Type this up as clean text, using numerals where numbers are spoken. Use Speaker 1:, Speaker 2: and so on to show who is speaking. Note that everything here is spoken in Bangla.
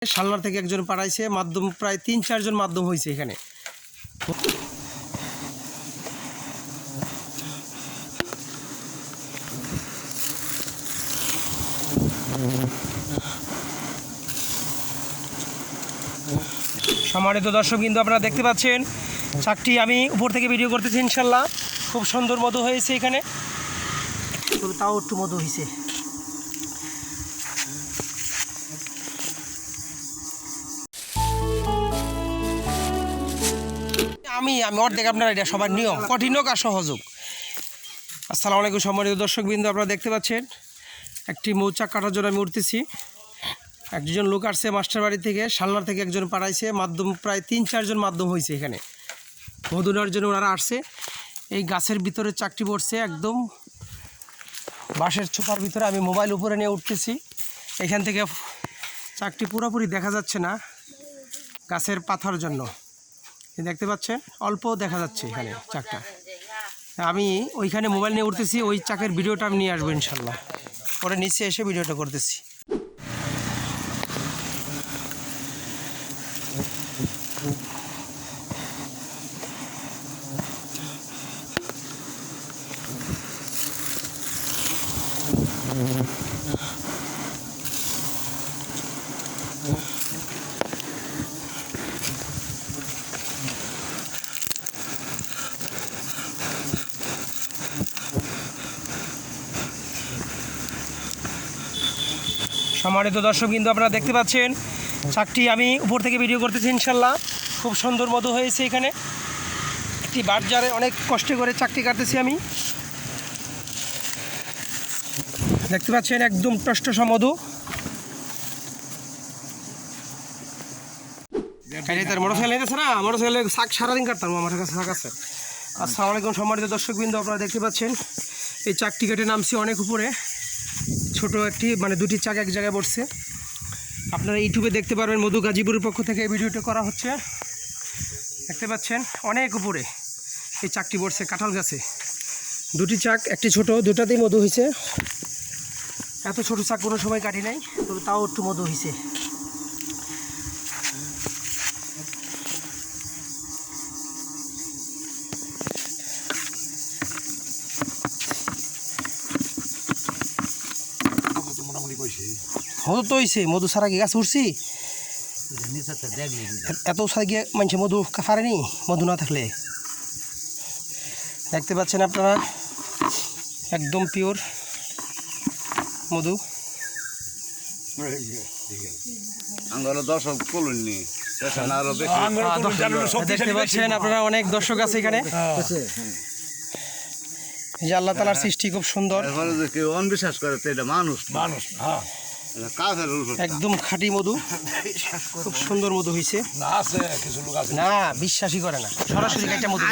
Speaker 1: শালনার থেকে একজন পাঠাইছে, মাধ্যম প্রায় ৩-৪ জন মাধ্যম হয়েছে এখানে। সম্মানিত দর্শক কিন্তু আপনারা দেখতে পাচ্ছেন চাকটি আমি উপর থেকে ভিডিও করতেছি। ইনশাল্লাহ খুব সুন্দর মধু হয়েছে এখানে, তবে তাও একটু মধু হয়েছে। আমি অর্ধেক আপনার এটা সবার নিয়ম, কঠিন হোক আর সহজ হোক। আসসালামু আলাইকুম সম্মানিত দর্শকবৃন্দ, আপনারা দেখতে পাচ্ছেন একটি মৌচাক কাটার জন্য আমি উঠতেছি। একজন লোক আসছে মাস্টার বাড়ি থেকে, শালনার থেকে একজন পাঠাইছে, মাধ্যম প্রায় ৩-৪ জন মাধ্যম হয়েছে এখানে মধু নেওয়ার জন্য। ওনারা আসছে, এই গাছের ভিতরে চাকটি পড়ছে, একদম বাঁশের ছোপার ভিতরে। আমি মোবাইল উপরে নিয়ে উঠতেছি, এখান থেকে চাকটি পুরোপুরি দেখা যাচ্ছে না গাছের পাতার জন্য, দেখতে পাচ্ছেন অল্প দেখা যাচ্ছে এখানে চাকটা। আমি ওইখানে মোবাইল নিয়ে উঠতেছি, ওই চাকের ভিডিওটা আমি নিয়ে আসবো ইনশাল্লাহ, পরে নিচে এসে ভিডিওটা করতেছি। সম্মানিত দর্শক কিন্তু আপনারা দেখতে পাচ্ছেন চাকটি আমি উপর থেকে ভিডিও করতেছি। ইনশাল্লাহ খুব সুন্দর মধু হয়েছে এখানে। একটি বাজারে অনেক কষ্ট করে চাকটি কাটতেছি আমি, দেখতে পাচ্ছেন একদম টসটসা মধু। মোটরসাইকেল নিতেছে না, মোটরসাইকেলের শাক সারাদিন কাটতাম, আমার কাছে শাক আছে। আসসালামু আলাইকুম সম্মানিত দর্শকবৃন্দ, আপনারা দেখতে পাচ্ছেন এই চাকটি কেটে নামছি অনেক উপরে। ছোট একটি দুটি চাক এক জায়গায় পড়ছে। আপনারা ইউটিউবে দেখতে পারবেন, মধু গাজীপুরের পক্ষ থেকে এই ভিডিওটা করা হচ্ছে। দেখতে পাচ্ছেন অনেক উপরে এই চাকটি পড়ছে কাঁঠাল গাছে। দুটি চাক, একটি ছোট, দুটাতেই মধু হয়েছে। এত ছোট চাক কোনো সময় কাটি নাই, তবে তাও একটু মধু হয়েছে। মধু তো হয়েছে, মধু সারা গিয়ে গাছ উঠছি, এত সারা গিয়ে মানুষে মধু পারেনি মধু না থাকলে। দেখতে পাচ্ছেন আপনারা একদম পিওর মধু। দেখতে পাচ্ছেন আপনারা অনেক দর্শক আছে এখানে। যে আল্লাহ তাআলার সৃষ্টি খুব সুন্দর,
Speaker 2: কেউ অনবিশ্বাস করে তো এটা মানুষ মানুষ
Speaker 1: একদম খাঁটি মধু, খুব সুন্দর মধু হয়েছে। না বিশ্বাসই করে না, সরাসরি একটা মধু।